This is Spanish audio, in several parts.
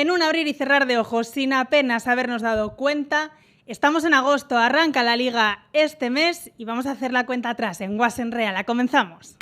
En un abrir y cerrar de ojos, sin apenas habernos dado cuenta, estamos en agosto, arranca la Liga este mes y vamos a hacer la cuenta atrás en Guas en Reala. Comenzamos.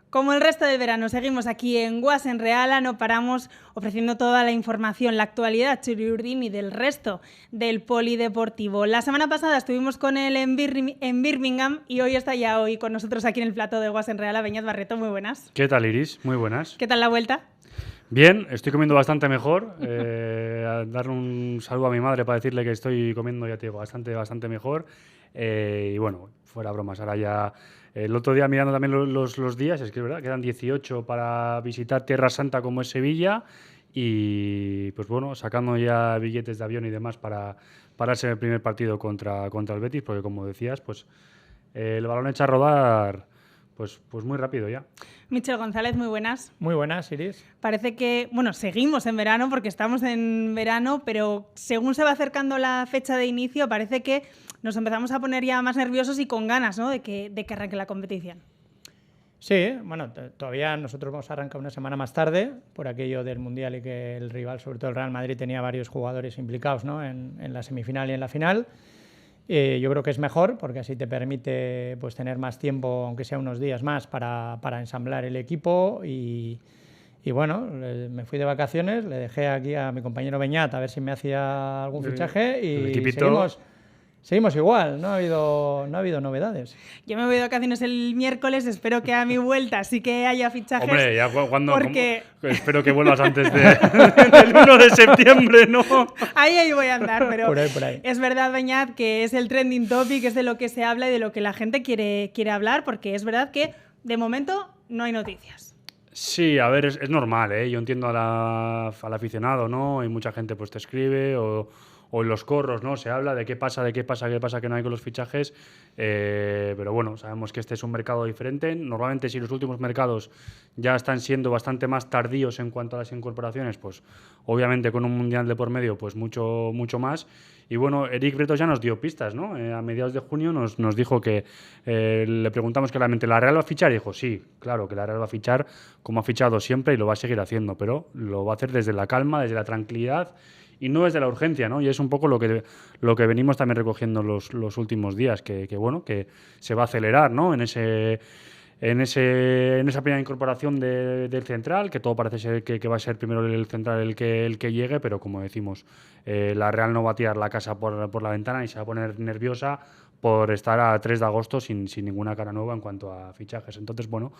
Como el resto del verano seguimos aquí en Guas en Reala, no paramos ofreciendo toda la información, la actualidad churiurdini del resto del polideportivo. La semana pasada estuvimos con él en Birmingham y hoy está ya con nosotros aquí en el plató de Guas en Reala. Beñat Barreto, muy buenas. ¿Qué tal, Iris? Muy buenas. ¿Qué tal la vuelta? Bien, estoy comiendo bastante mejor. A darle un saludo a mi madre para decirle que estoy comiendo, ya te digo, bastante mejor. Y bueno, fuera bromas, ahora ya... El otro día mirando también los días, es que es verdad, quedan 18 para visitar Tierra Santa como es Sevilla y pues bueno, sacando ya billetes de avión y demás para ese primer partido contra el Betis, porque como decías, pues el balón echa a rodar pues muy rápido ya. Michel González, muy buenas. Muy buenas, Iris. Parece que, bueno, seguimos en verano porque estamos en verano, pero según se va acercando la fecha de inicio, parece que nos empezamos a poner ya más nerviosos y con ganas, ¿no?, de que arranque la competición. Sí, bueno, todavía nosotros vamos a arrancar una semana más tarde por aquello del Mundial y que el rival, sobre todo el Real Madrid, tenía varios jugadores implicados, ¿no?, en la semifinal y en la final. Yo creo que es mejor porque así te permite pues tener más tiempo, aunque sea unos días más, para ensamblar el equipo y bueno, me fui de vacaciones, le dejé aquí a mi compañero Beñat a ver si me hacía algún fichaje y seguimos igual, no ha habido novedades. Yo me voy de vacaciones el miércoles, espero que a mi vuelta sí que haya fichajes. Hombre, ya cuando porque... espero que vuelvas antes del 1 de septiembre, ¿no? Ahí voy a andar, pero por ahí. Es verdad, Beñat, que es el trending topic, es de lo que se habla y de lo que la gente quiere hablar, porque es verdad que de momento no hay noticias. Sí, a ver, es normal, ¿eh? Yo entiendo al aficionado, ¿no? Y mucha gente pues te escribe o en los corros, ¿no? Se habla de qué pasa que no hay con los fichajes, pero bueno, sabemos que este es un mercado diferente. Normalmente si los últimos mercados ya están siendo bastante más tardíos en cuanto a las incorporaciones, pues obviamente con un mundial de por medio, pues mucho más. Y bueno, Eric Bretos ya nos dio pistas, ¿no? A mediados de junio nos dijo que le preguntamos claramente, ¿la Real va a fichar? Y dijo, sí, claro que la Real va a fichar como ha fichado siempre y lo va a seguir haciendo, pero lo va a hacer desde la calma, desde la tranquilidad y no desde la urgencia, ¿no? Y es un poco lo que venimos también recogiendo los últimos días, que bueno, que se va a acelerar, ¿no? En esa primera incorporación del central, que todo parece ser que va a ser primero el central el que llegue, pero como decimos, la Real no va a tirar la casa por la ventana y se va a poner nerviosa por estar a 3 de agosto sin ninguna cara nueva en cuanto a fichajes. Entonces, bueno,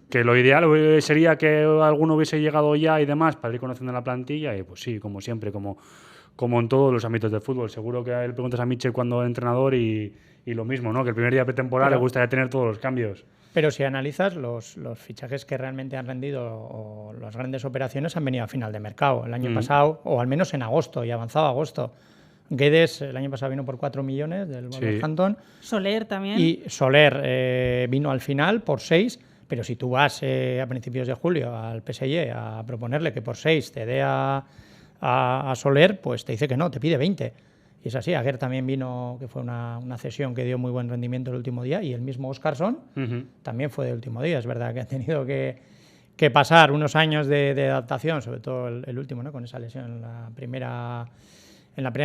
que lo ideal sería que alguno hubiese llegado ya y demás para ir conociendo la plantilla y pues sí, como siempre, como en todos los ámbitos del fútbol. Seguro que le preguntas a Michel cuando es entrenador y lo mismo, ¿no? Que el primer día pretemporada le gustaría tener todos los cambios. Pero si analizas los fichajes que realmente han rendido o las grandes operaciones han venido a final de mercado. El año pasado, o al menos en agosto, y avanzado agosto. Guedes el año pasado vino por 4 millones del Wolverhampton. Soler también. Y Soler vino al final por 6. Pero si tú vas a principios de julio al PSG a proponerle que por 6 te dé a Soler, pues te dice que no, te pide 20. Y es así. Aguer también vino, que fue una cesión que dio muy buen rendimiento el último día, y el mismo Óscarsson también fue de último día. Es verdad que ha tenido que pasar unos años de adaptación, sobre todo el último, ¿no?, con esa lesión en la primera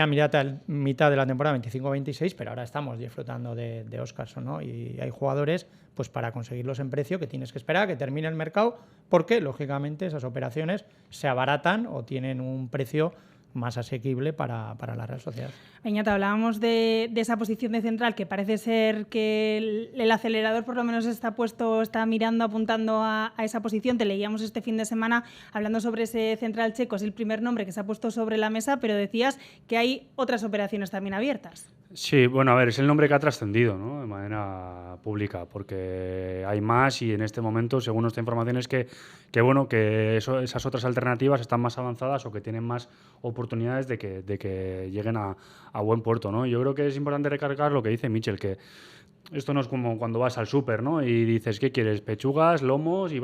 mitad de la temporada 25-26, pero ahora estamos disfrutando de Óscarsson, ¿no? Y hay jugadores, pues para conseguirlos en precio, que tienes que esperar a que termine el mercado, porque lógicamente esas operaciones se abaratan o tienen un precio más asequible para la Real Sociedad. Beñat, hablábamos de esa posición de central, que parece ser que el acelerador por lo menos está mirando, apuntando a esa posición. Te leíamos este fin de semana hablando sobre ese central checo, es el primer nombre que se ha puesto sobre la mesa, pero decías que hay otras operaciones también abiertas. Sí, bueno, a ver, es el nombre que ha trascendido, ¿no?, de manera pública, porque hay más y en este momento, según nuestra información, es que esas otras alternativas están más avanzadas o que tienen más oportunidades de que lleguen a buen puerto, ¿no? Yo creo que es importante recalcar lo que dice Michel, que esto no es como cuando vas al súper, ¿no? Y dices, ¿qué quieres? Pechugas, lomos, y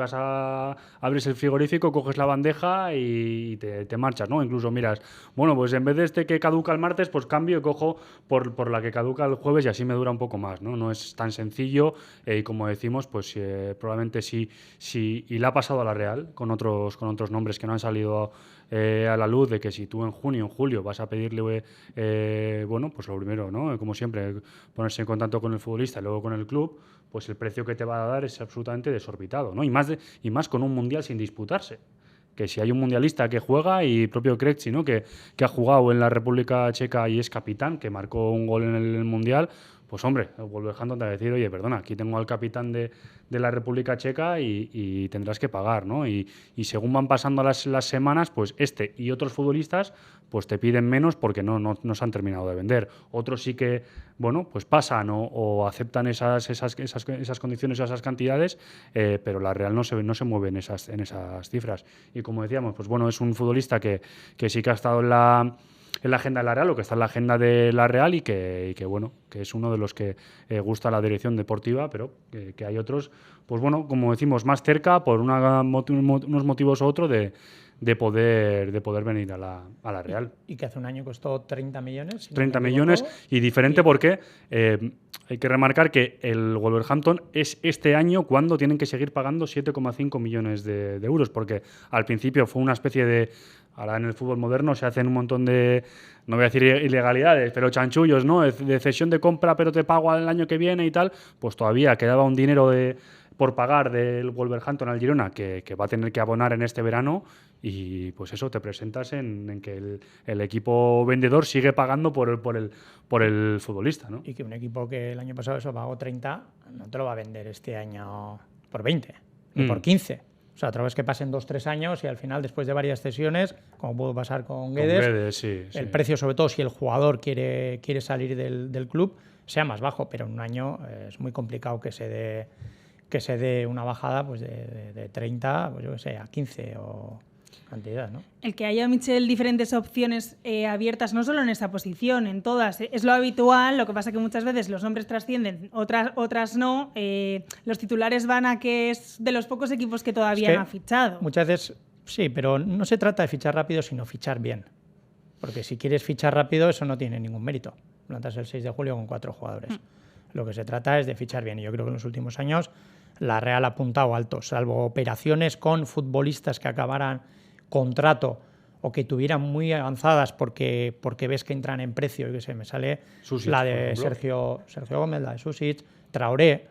abres el frigorífico, coges la bandeja y te marchas, ¿no? Incluso miras, bueno, pues en vez de este que caduca el martes, pues cambio y cojo por la que caduca el jueves y así me dura un poco más, ¿no? No es tan sencillo y como decimos, pues probablemente sí, y le ha pasado a la Real con otros nombres que no han salido a la luz, de que si tú en junio, en julio vas a pedirle, bueno, pues lo primero, ¿no? Como siempre, ponerse en contacto con el futbolista y luego con el club, pues el precio que te va a dar es absolutamente desorbitado, ¿no? Y más con un mundial sin disputarse. Que si hay un mundialista que juega, y propio Kretzi, ¿no? que ha jugado en la República Checa y es capitán, que marcó un gol en el mundial, pues hombre, el Wolverhampton te va a decir, oye, perdona, aquí tengo al capitán de la República Checa y tendrás que pagar, ¿no? Y según van pasando las semanas, pues este y otros futbolistas pues te piden menos porque no se han terminado de vender. Otros sí que, bueno, pues pasan o aceptan esas condiciones, esas cantidades, pero la Real no se mueve en esas cifras. Y como decíamos, pues bueno, es un futbolista que sí que ha estado en la agenda de la Real, o que está en la agenda de la Real, y que bueno, que es uno de los que gusta la dirección deportiva, pero que hay otros, pues bueno, como decimos, más cerca por unos motivos u otros de poder venir a la Real. Y que hace un año costó 30 millones. Si 30 millones, y diferente porque hay que remarcar que el Wolverhampton es este año cuando tienen que seguir pagando 7,5 millones de euros, porque al principio fue una especie de... Ahora en el fútbol moderno se hacen un montón de, no voy a decir ilegalidades, pero chanchullos, ¿no? De cesión de compra, pero te pago al año que viene y tal. Pues todavía quedaba un dinero por pagar del Wolverhampton al Girona que va a tener que abonar en este verano, y pues eso, te presentas en que el equipo vendedor sigue pagando por el futbolista, ¿no? Y que un equipo que el año pasado eso pagó 30 no te lo va a vender este año por 20 ni por 15. O sea, otra vez que pasen 2-3 años y al final, después de varias cesiones, como pudo pasar con Guedes, sí. El precio, sobre todo si el jugador quiere salir del club, sea más bajo, pero en un año es muy complicado que se dé una bajada pues de 30, pues yo qué sé, a 15 o cantidad, ¿no? El que haya, Michel, diferentes opciones abiertas, no solo en esta posición, en todas, es lo habitual. Lo que pasa que muchas veces los nombres trascienden, otras no. Los titulares van a que es de los pocos equipos que todavía no ha fichado. Muchas veces sí, pero no se trata de fichar rápido, sino fichar bien. Porque si quieres fichar rápido, eso no tiene ningún mérito. Plantas el 6 de julio con 4 jugadores. Lo que se trata es de fichar bien. Y yo creo que en los últimos años la Real ha apuntado alto, salvo operaciones con futbolistas que acabaran contrato o que tuvieran muy avanzadas porque ves que entran en precio. Y que se me sale Susic, la de Sergio Gómez, la de Susic, Traoré,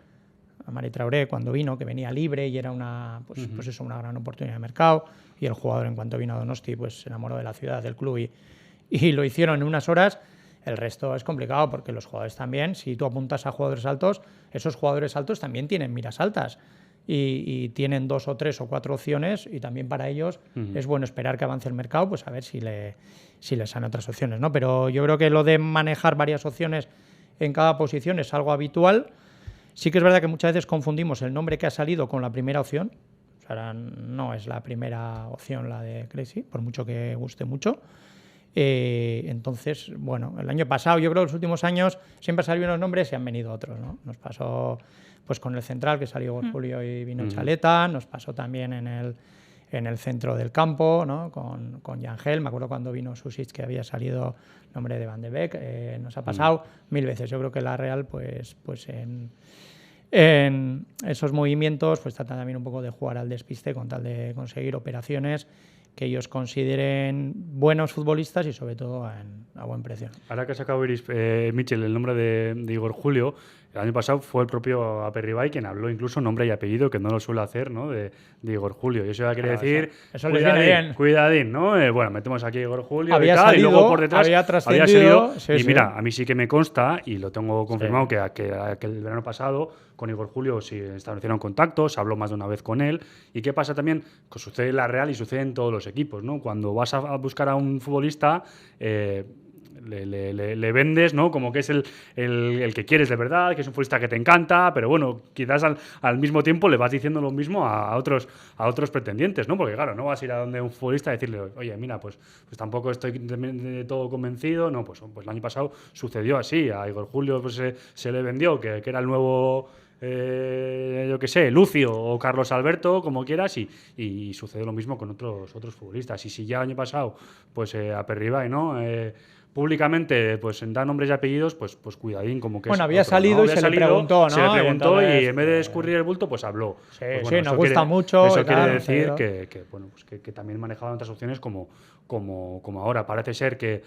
Amari Traoré, cuando vino, que venía libre y era una gran oportunidad de mercado, y el jugador, en cuanto vino a Donosti, pues se enamoró de la ciudad, del club, y lo hicieron en unas horas. El resto es complicado porque los jugadores también, si tú apuntas a jugadores altos, esos jugadores altos también tienen miras altas y tienen 2 o 3 o 4 opciones, y también para ellos es bueno esperar que avance el mercado, pues a ver si les salen otras opciones, ¿no? Pero yo creo que lo de manejar varias opciones en cada posición es algo habitual. Sí que es verdad que muchas veces confundimos el nombre que ha salido con la primera opción. O sea, no es la primera opción la de Crazy, por mucho que guste mucho. Entonces, bueno, el año pasado, yo creo que los últimos años siempre salieron unos nombres y han venido otros, ¿no? Nos pasó pues con el central, que salió Julio y vino Chaleta, nos pasó también en el centro del campo, ¿no? Con Yangel. Me acuerdo cuando vino Susic, que había salido el nombre de Van de Beek. Nos ha pasado 1000 veces. Yo creo que la Real, pues en esos movimientos, pues trata también un poco de jugar al despiste con tal de conseguir operaciones que ellos consideren buenos futbolistas y sobre todo a buen precio. Ahora que ha sacado Michel el nombre de Igor Julio, el año pasado fue el propio Aperribay quien habló incluso nombre y apellido, que no lo suele hacer, ¿no? de Igor Julio. Y eso ya quiere decir, eso les viene bien. Cuidadín, ¿no? Bueno, metemos aquí a Igor Julio había y tal, salido, y luego por detrás había trascendido. Sí, y mira, a mí sí que me consta, y lo tengo confirmado, que el verano pasado con Igor Julio sí establecieron contactos, habló más de una vez con él. ¿Y qué pasa también? Que sucede en la Real y sucede en todos los equipos, ¿no? Cuando vas a buscar a un futbolista, le vendes, ¿no? Como que es el que quieres de verdad, que es un futbolista que te encanta, pero bueno, quizás al mismo tiempo le vas diciendo lo mismo a otros pretendientes, ¿no? Porque claro, no vas a ir a donde un futbolista y decirle, oye, mira, pues tampoco estoy de todo convencido. No, pues el año pasado sucedió así. A Igor Julio pues, se le vendió que era el nuevo... yo qué sé, Lucio o Carlos Alberto, como quieras, y sucede lo mismo con otros futbolistas. Y si ya el año pasado, pues Aperribay, ¿no? Públicamente, pues da nombres y apellidos, pues cuidadín, como que bueno, es había otro, salido, ¿no? y se le preguntó, ¿no? Se le preguntó y en vez de pues, escurrir el bulto, pues habló. Sí, Pues bueno, nos gusta mucho. Eso quiere tal, decir que también manejaban otras opciones como ahora. Parece ser que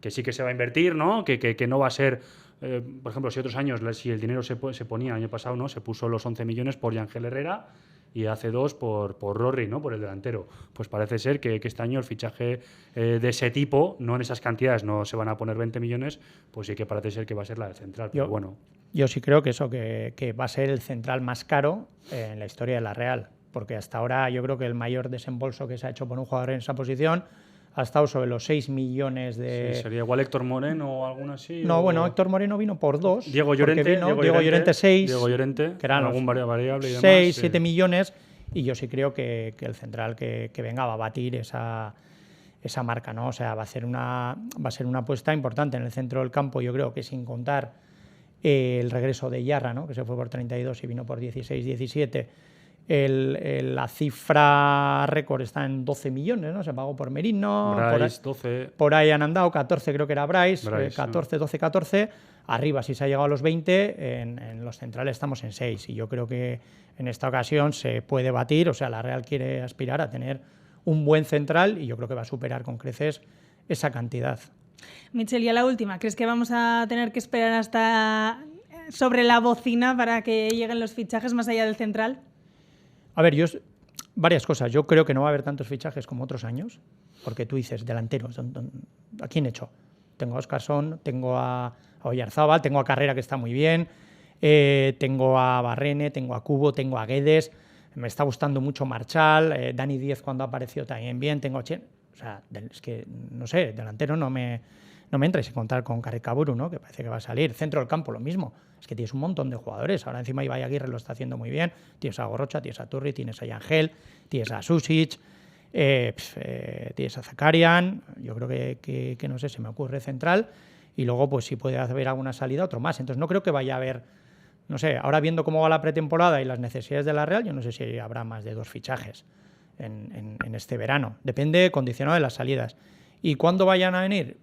sí que se va a invertir, ¿no? Que no va a ser... por ejemplo, si otros años, si el dinero se ponía, el año pasado, ¿no? Se puso los 11 millones por Yangel Herrera y hace 2 por Rory, ¿no? Por el delantero. Pues parece ser que este año el fichaje de ese tipo, no en esas cantidades, no se van a poner 20 millones, pues sí que parece ser que va a ser la del central. Pero bueno. Yo sí creo que que va a ser el central más caro en la historia de la Real, porque hasta ahora yo creo que el mayor desembolso que se ha hecho por un jugador en esa posición ha estado sobre los 6 millones de... Sí, sería igual Héctor Moreno o alguna así. No, bueno, Héctor Moreno vino por 2. Diego Llorente, Diego Llorente 6. Diego Llorente, que eran algún variable y demás. 6, 7 millones. Y yo sí creo que el central que venga va a batir esa marca, ¿no? O sea, va a ser una apuesta importante en el centro del campo, yo creo que sin contar el regreso de Yarra, ¿no? Que se fue por 32 y vino por 16, 17. La cifra récord está en 12 millones, ¿no? Se pagó por Merino. Bryce, 12. Por ahí han andado, 14 creo que era Bryce 14, 12, 14. Arriba, si se ha llegado a los 20, en los centrales estamos en 6. Y yo creo que en esta ocasión se puede batir. O sea, la Real quiere aspirar a tener un buen central y yo creo que va a superar con creces esa cantidad. Michel, y a la última, ¿crees que vamos a tener que esperar hasta sobre la bocina para que lleguen los fichajes más allá del central? A ver, varias cosas. Yo creo que no va a haber tantos fichajes como otros años, porque tú dices, delanteros, ¿a quién he hecho? Tengo a Óscarson, tengo a Oyarzábal, tengo a Carrera, que está muy bien, tengo a Barrene, tengo a Cubo, tengo a Guedes, me está gustando mucho Marchal, Dani Díez cuando ha aparecido también bien, tengo a Chen. O sea, es que, no sé, delantero no me entra, y sin contar con Carricaburu, ¿no? Que parece que va a salir. Centro del campo, lo mismo. Es que tienes un montón de jugadores. Ahora encima Ibai Aguirre lo está haciendo muy bien. Tienes a Gorrocha, tienes a Turri, tienes a Yangel, tienes a Susic, tienes a Zakarian. Yo creo que no sé, se me ocurre central. Y luego, pues si puede haber alguna salida, otro más. Entonces no creo que vaya a haber, no sé, ahora viendo cómo va la pretemporada y las necesidades de la Real, yo no sé si habrá más de 2 fichajes en este verano. Depende, condicionado de las salidas. ¿Y cuándo vayan a venir?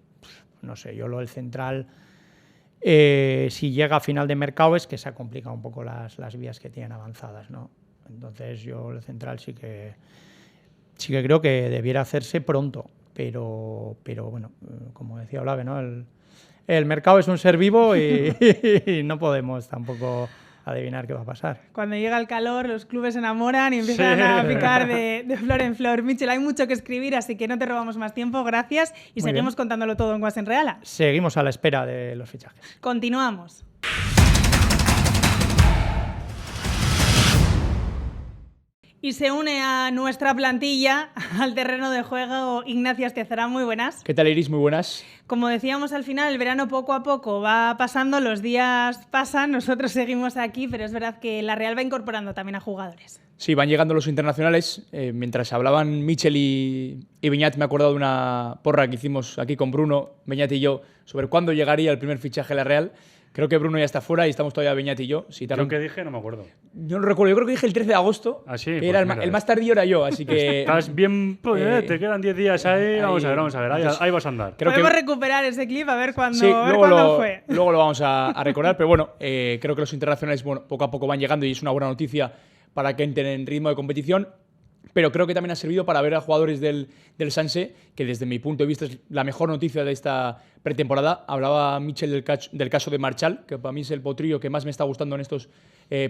No sé, yo lo del central, si llega a final de mercado, es que se ha complicado un poco las vías que tienen avanzadas, ¿no? Entonces yo el central sí que creo que debiera hacerse pronto, pero bueno, como decía Olave, ¿no? El mercado es un ser vivo y no podemos tampoco adivinar qué va a pasar. Cuando llega el calor, los clubes se enamoran y empiezan a picar de flor en flor. Michel, hay mucho que escribir, así que no te robamos más tiempo. Gracias y Muy seguimos bien. contándolo todo en Guas en Reala. Seguimos a la espera de los fichajes. Continuamos. Y se une a nuestra plantilla, al terreno de juego, Ignacio Astiazará. Muy buenas. ¿Qué tal, Iris? Muy buenas. Como decíamos al final, el verano poco a poco va pasando, los días pasan, nosotros seguimos aquí, pero es verdad que la Real va incorporando también a jugadores. Sí, van llegando los internacionales. Mientras hablaban Michel y Beñat, me he acordado de una porra que hicimos aquí con Bruno, Beñat y yo, sobre cuándo llegaría el primer fichaje a la Real. Creo que Bruno ya está fuera y estamos todavía Beñat y yo. Si ¿Yo qué dije? No me acuerdo. Yo no recuerdo, yo creo que dije el 13 de agosto. Ah, sí, que pues era mira, el más tardío era yo, así que... Estás bien, te quedan 10 días ahí. Vamos a ver, Entonces, ahí vas a andar. creo Podemos que... recuperar ese clip a ver cuándo, Sí, cuándo fue. luego lo vamos a recordar, pero bueno, creo que los internacionales poco a poco van llegando y es una buena noticia para que entren en ritmo de competición. Pero creo que también ha servido para ver a jugadores del Sanse, que desde mi punto de vista es la mejor noticia de esta pretemporada. Hablaba Michel del caso de Marchal, que para mí es el potrillo que más me está gustando en estos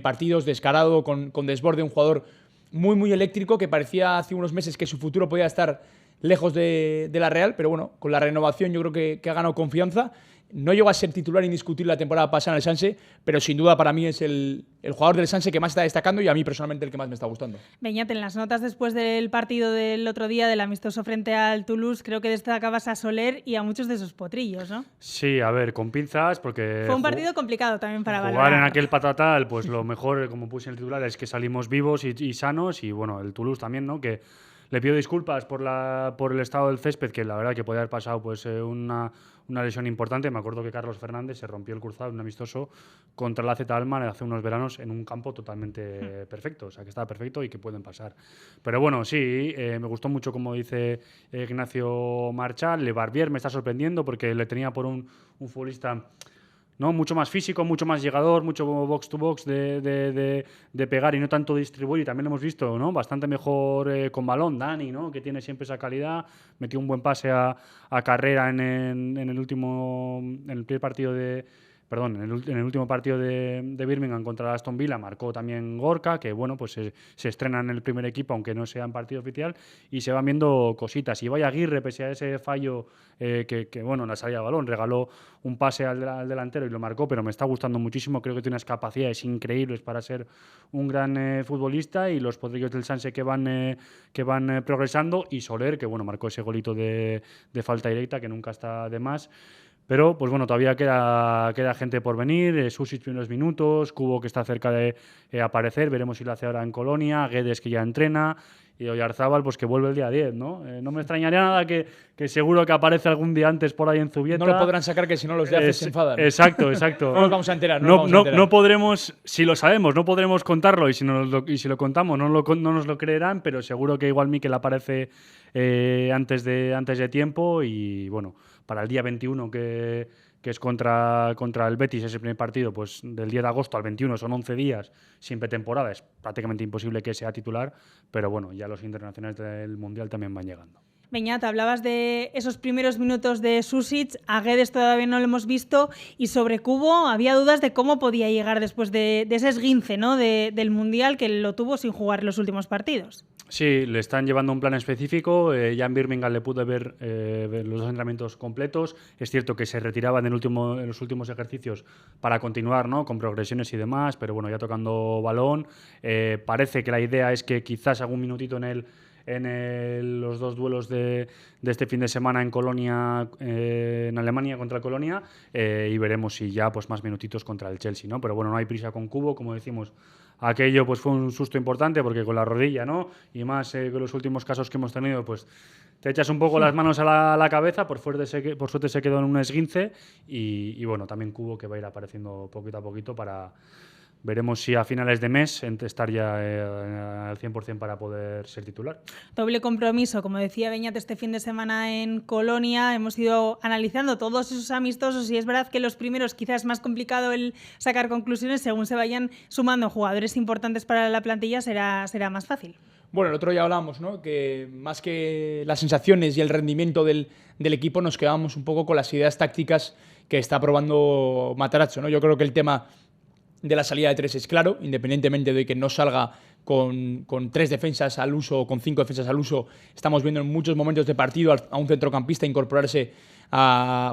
partidos, descarado, con desborde, un jugador muy, muy eléctrico, que parecía hace unos meses que su futuro podía estar lejos de la Real, pero bueno, con la renovación yo creo que ha ganado confianza No llegó a ser titular indiscutible la temporada pasada en el Sanse, pero sin duda para mí es el jugador del Sanse que más está destacando y a mí personalmente el que más me está gustando. Beñat, en las notas después del partido del otro día, del amistoso frente al Toulouse, creo que destacabas a Soler y a muchos de sus potrillos, ¿no? Sí, a ver, con pinzas, porque... Fue un partido complicado también para jugar valorar. en aquel patatal, pues lo mejor, como puse en el titular, es que salimos vivos y sanos, y bueno, el Toulouse también, ¿no? Que le pido disculpas por el estado del césped, que la verdad que podía haber pasado pues una lesión importante. Me acuerdo que Carlos Fernández se rompió el cruzado en un amistoso contra la Z Almar hace unos veranos en un campo totalmente perfecto, o sea que estaba perfecto y que pueden pasar. Pero bueno, sí, me gustó mucho como dice Ignacio Marchal. Le Barbier me está sorprendiendo porque le tenía por un futbolista, ¿no? Mucho más físico, mucho más llegador, mucho box to box de pegar y no tanto distribuir. Y también lo hemos visto, ¿no? Bastante mejor con balón. Dani, ¿no? Que tiene siempre esa calidad. Metió un buen pase a Carrera en el primer partido en el último partido de Birmingham contra Aston Villa. Marcó también Gorka, que bueno, pues se estrena en el primer equipo, aunque no sea en partido oficial, y se van viendo cositas. Y vaya Aguirre, pese a ese fallo que bueno, en la salida de balón, regaló un pase al delantero y lo marcó, pero me está gustando muchísimo. Creo que tiene unas capacidades increíbles para ser un gran futbolista, y los potrillos del Sanse que van progresando, y Soler, que bueno, marcó ese golito de falta directa, que nunca está de más. Pero, pues bueno, todavía queda gente por venir. Susic primeros minutos, Kubo que está cerca de aparecer, veremos si lo hace ahora en Colonia, Guedes que ya entrena, y Oyarzábal pues que vuelve el día 10, ¿no? No me extrañaría nada que seguro que aparece algún día antes por ahí en Zubieta. No lo podrán sacar, que si no los de ACE se enfadan. Exacto. No nos vamos a enterar. No podremos, si lo sabemos, no podremos contarlo, y si lo contamos no nos lo creerán, pero seguro que igual Mikel aparece antes de tiempo. Y bueno, para el día 21 que es contra el Betis, ese primer partido, pues del 10 de agosto al 21 son 11 días sin pretemporada, es prácticamente imposible que sea titular, pero bueno, ya los internacionales del Mundial también van llegando. Beñat, hablabas de esos primeros minutos de Susic, a Guedes todavía no lo hemos visto, y sobre Kubo había dudas de cómo podía llegar después de ese esguince, ¿no? del Mundial, que lo tuvo sin jugar los últimos partidos. Sí, le están llevando un plan específico. Ya en Birmingham le pude ver los 2 entrenamientos completos. Es cierto que se retiraba en los últimos ejercicios para continuar, ¿no? Con progresiones y demás, pero bueno, ya tocando balón. Parece que la idea es que quizás algún minutito en los 2 duelos de este fin de semana en Colonia, en Alemania contra Colonia, y veremos si ya pues más minutitos contra el Chelsea, ¿no? Pero bueno, no hay prisa con Kubo, como decimos. Aquello pues fue un susto importante porque con la rodilla, ¿no? Y más con los últimos casos que hemos tenido, pues te echas un poco las manos a la cabeza. Por suerte se quedó en un esguince, y bueno, también Kubo, que va a ir apareciendo poquito a poquito para... Veremos si a finales de mes estar ya al 100% para poder ser titular. Doble compromiso, como decía Beñat, este fin de semana en Colonia. Hemos ido analizando todos esos amistosos, y es verdad que los primeros quizás es más complicado el sacar conclusiones. Según se vayan sumando jugadores importantes para la plantilla, será más fácil. Bueno, el otro día hablamos, ¿no? Que más que las sensaciones y el rendimiento del equipo, nos quedamos un poco con las ideas tácticas que está probando Matarazzo, ¿no? Yo creo que el tema de la salida de 3 es claro, independientemente de que no salga con 3 defensas al uso o con 5 defensas al uso. Estamos viendo en muchos momentos de partido a un centrocampista incorporarse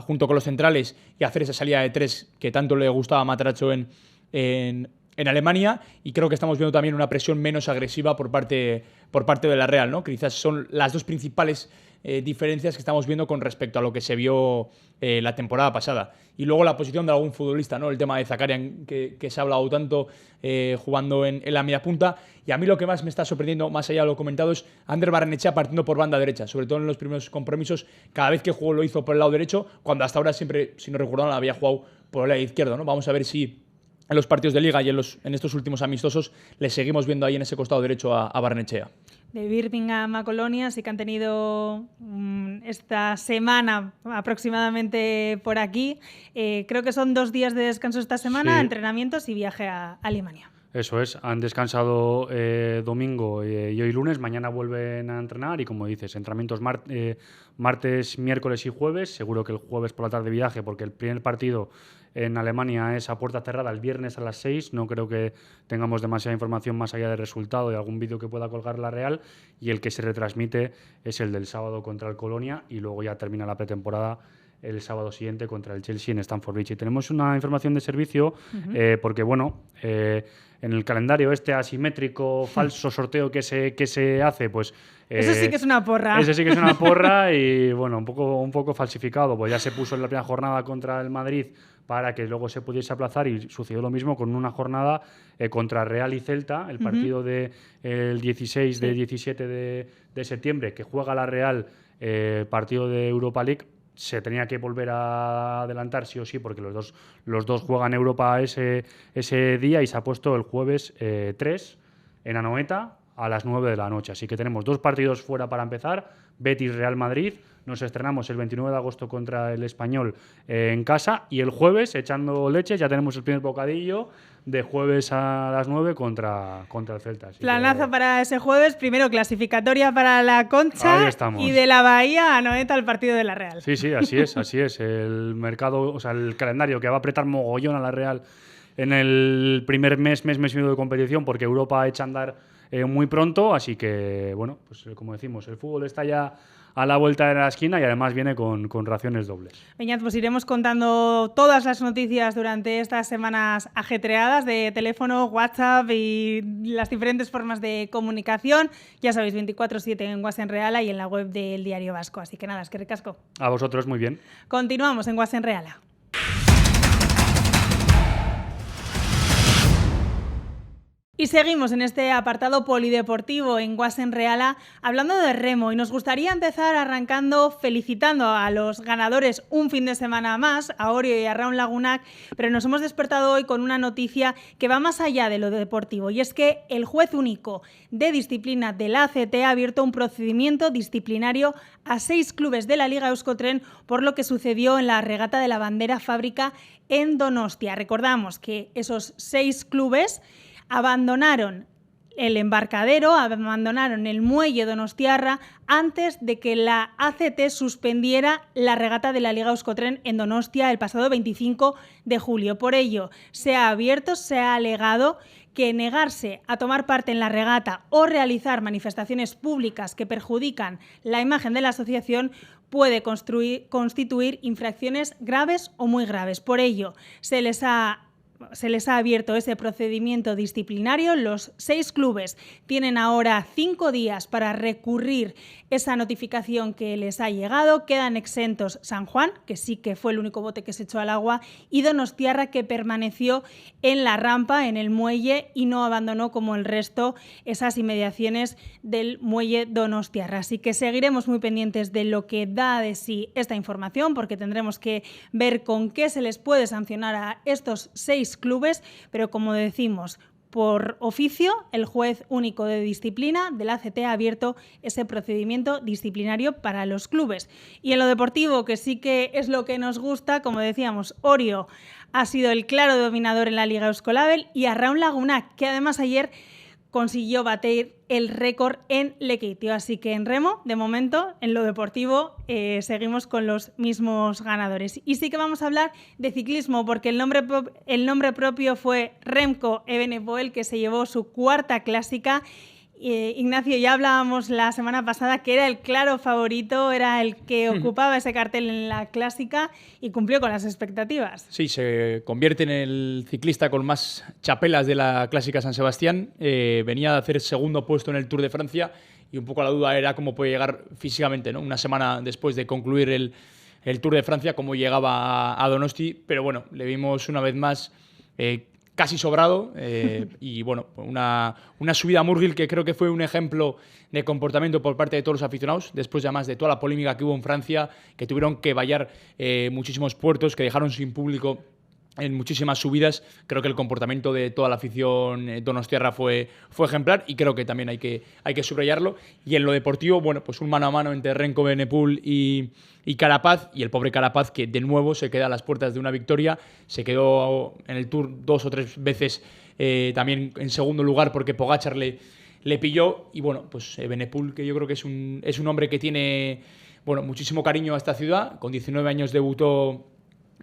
junto con los centrales y hacer esa salida de 3 que tanto le gustaba a Matarazzo en Alemania, y creo que estamos viendo también una presión menos agresiva por parte de la Real, ¿no? Que quizás son las 2 principales diferencias que estamos viendo con respecto a lo que se vio la temporada pasada. Y luego la posición de algún futbolista, ¿no? El tema de Zakarian, que se ha hablado tanto jugando en la media punta. Y a mí lo que más me está sorprendiendo, más allá de lo comentado, es Ander Barrenechea partiendo por banda derecha, sobre todo en los primeros compromisos. Cada vez que jugó lo hizo por el lado derecho, cuando hasta ahora siempre, si no recuerdo, había jugado por el lado izquierdo, ¿no? Vamos a ver si en los partidos de Liga y en estos últimos amistosos le seguimos viendo ahí en ese costado derecho a Barrenechea. De Birmingham a Colonia sí que han tenido esta semana aproximadamente por aquí. Creo que son 2 días de descanso esta semana, sí. Entrenamientos y viaje a Alemania. Eso es, han descansado domingo y hoy lunes, mañana vuelven a entrenar, y como dices, entrenamientos martes, miércoles y jueves. Seguro que el jueves por la tarde viaje, porque el primer partido en Alemania es a puerta cerrada el viernes a las 6. No creo que tengamos demasiada información más allá del resultado y algún vídeo que pueda colgar la Real, y el que se retransmite es el del sábado contra el Colonia, y luego ya termina la pretemporada el sábado siguiente contra el Chelsea en Stamford Bridge. Y tenemos una información de servicio porque, bueno, en el calendario este asimétrico, falso sorteo que se hace, pues... Eso sí que es una porra. Ese sí que es una porra y, bueno, un poco falsificado. Pues ya se puso en la primera jornada contra el Madrid para que luego se pudiese aplazar y sucedió lo mismo con una jornada contra Real y Celta, el partido del 16 de 17 de septiembre, que juega la Real, partido de Europa League. Se tenía que volver a adelantar sí o sí porque los dos juegan Europa ese día y se ha puesto el jueves 3 en Anoeta a las 9 de la noche. Así que tenemos 2 partidos fuera para empezar, Betis-Real Madrid. Nos estrenamos el 29 de agosto contra el Español en casa y el jueves, echando leche, ya tenemos el primer bocadillo de jueves a las 9 contra el Celta. Así planazo para ese jueves, primero clasificatoria para la Concha y de la Bahía a Anoeta el partido de la Real. Sí, así es. El mercado, o sea, el calendario que va a apretar mogollón a la Real en el primer mes y medio de competición porque Europa echa a andar muy pronto, así que, bueno, pues como decimos, el fútbol está ya a la vuelta de la esquina y además viene con raciones dobles. Beñat, pues iremos contando todas las noticias durante estas semanas ajetreadas de teléfono, WhatsApp y las diferentes formas de comunicación. Ya sabéis, 24/7 en Guasen Reala y en la web del Diario Vasco. Así que nada, es que ricasco. A vosotros, muy bien. Continuamos en Guasen Reala. Y seguimos en este apartado polideportivo en Guasen Reala hablando de remo y nos gustaría empezar arrancando felicitando a los ganadores un fin de semana más, a Orio y a Raúl Lagunac, pero nos hemos despertado hoy con una noticia que va más allá de lo deportivo y es que el juez único de disciplina de la ACT ha abierto un procedimiento disciplinario a 6 clubes de la Liga Euskotren por lo que sucedió en la regata de la bandera fábrica en Donostia. Recordamos que esos 6 clubes abandonaron el embarcadero, abandonaron el muelle donostiarra antes de que la ACT suspendiera la regata de la Liga Euskotren en Donostia el pasado 25 de julio. Por ello, se ha alegado que negarse a tomar parte en la regata o realizar manifestaciones públicas que perjudican la imagen de la asociación puede constituir infracciones graves o muy graves. Por ello, se les ha abierto ese procedimiento disciplinario. Los 6 clubes tienen ahora 5 días para recurrir esa notificación que les ha llegado. Quedan exentos San Juan, que sí que fue el único bote que se echó al agua, y Donostiarra, que permaneció en la rampa, en el muelle, y no abandonó como el resto esas inmediaciones del muelle Donostiarra. Así que seguiremos muy pendientes de lo que da de sí esta información, porque tendremos que ver con qué se les puede sancionar a estos 6 clubes, pero como decimos, por oficio, el juez único de disciplina de la ACT ha abierto ese procedimiento disciplinario para los clubes. Y en lo deportivo, que sí que es lo que nos gusta, como decíamos, Orio ha sido el claro dominador en la Liga Euskolabel y a Raúl Lagunac, que además ayer consiguió batir el récord en Lekeitio. Así que en remo, de momento, en lo deportivo, seguimos con los mismos ganadores. Y sí que vamos a hablar de ciclismo, porque el nombre propio fue Remco Evenepoel, que se llevó su 4ª clásica. Ignacio, ya hablábamos la semana pasada que era el claro favorito, era el que ocupaba ese cartel en la clásica y cumplió con las expectativas. Sí, se convierte en el ciclista con más chapelas de la clásica San Sebastián. Venía de hacer segundo puesto en el Tour de Francia y un poco la duda era cómo puede llegar físicamente, ¿no? Una semana después de concluir el Tour de Francia, cómo llegaba a Donosti, pero bueno, le vimos una vez más casi sobrado y bueno, una subida a Murgil que creo que fue un ejemplo de comportamiento por parte de todos los aficionados, después ya más de toda la polémica que hubo en Francia, que tuvieron que vallar muchísimos puertos, que dejaron sin público en muchísimas subidas. Creo que el comportamiento de toda la afición donostiarra fue ejemplar y creo que también hay que subrayarlo. Y en lo deportivo, bueno, pues un mano a mano entre Remco Evenepoel y Carapaz, y el pobre Carapaz que de nuevo se queda a las puertas de una victoria, se quedó en el Tour 2 o 3 veces también en segundo lugar porque Pogačar le pilló, y bueno, pues Evenepoel, que yo creo que es un hombre que tiene, bueno, muchísimo cariño a esta ciudad. Con 19 años debutó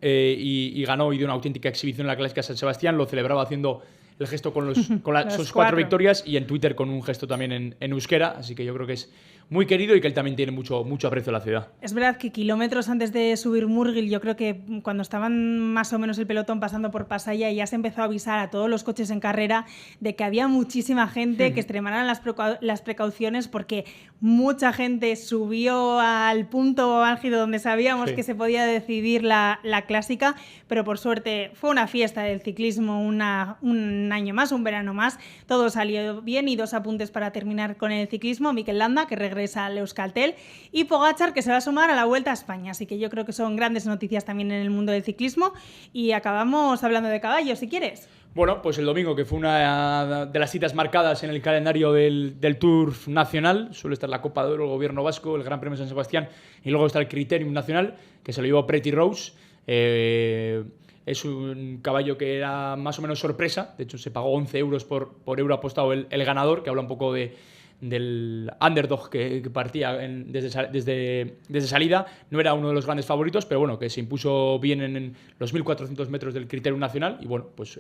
y ganó y dio una auténtica exhibición en la Clásica San Sebastián. Lo celebraba haciendo el gesto con, Las sus 4 4 victorias, y en Twitter con un gesto también en euskera, así que yo creo que es muy querido y que él también tiene mucho aprecio a la ciudad. Es verdad que kilómetros antes de subir Murgil, yo creo que cuando estaban más o menos el pelotón pasando por Pasaia, ya se empezó a avisar a todos los coches en carrera de que había muchísima gente, que extremaran las precauciones, porque mucha gente subió al punto álgido donde sabíamos Sí. que se podía decidir la clásica, pero por suerte fue una fiesta del ciclismo, un año más, un verano más, todo salió bien. Y 2 apuntes para terminar con el ciclismo: Mikel Landa, que regresa al Euskaltel, y Pogačar, que se va a sumar a la Vuelta a España. Así que yo creo que son grandes noticias también en el mundo del ciclismo. Y acabamos hablando de caballos, si quieres. Bueno, pues el domingo, que fue una de las citas marcadas en el calendario del Tour Nacional, suele estar la Copa de Oro, el Gobierno Vasco, el Gran Premio de San Sebastián, y luego está el Criterium Nacional, que se lo llevó Pretty Rose. Es un caballo que era más o menos sorpresa, de hecho se pagó 11 euros por euro apostado el ganador, que habla un poco del underdog que partía desde salida. No era uno de los grandes favoritos, pero bueno, que se impuso bien en los 1400 metros del Criterium Nacional, y bueno, pues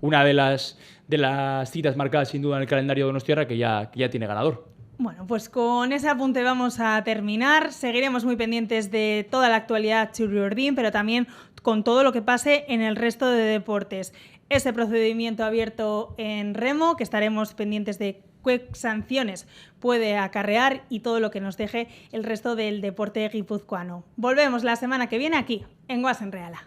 una de las citas marcadas sin duda en el calendario de Donostiarra, que ya tiene ganador. Bueno, pues con ese apunte vamos a terminar. Seguiremos muy pendientes de toda la actualidad Txuri-Urdin, pero también con todo lo que pase en el resto de deportes. Ese procedimiento abierto en remo, que estaremos pendientes de qué sanciones puede acarrear, y todo lo que nos deje el resto del deporte guipuzcoano. Volvemos la semana que viene aquí, en Guas en Reala.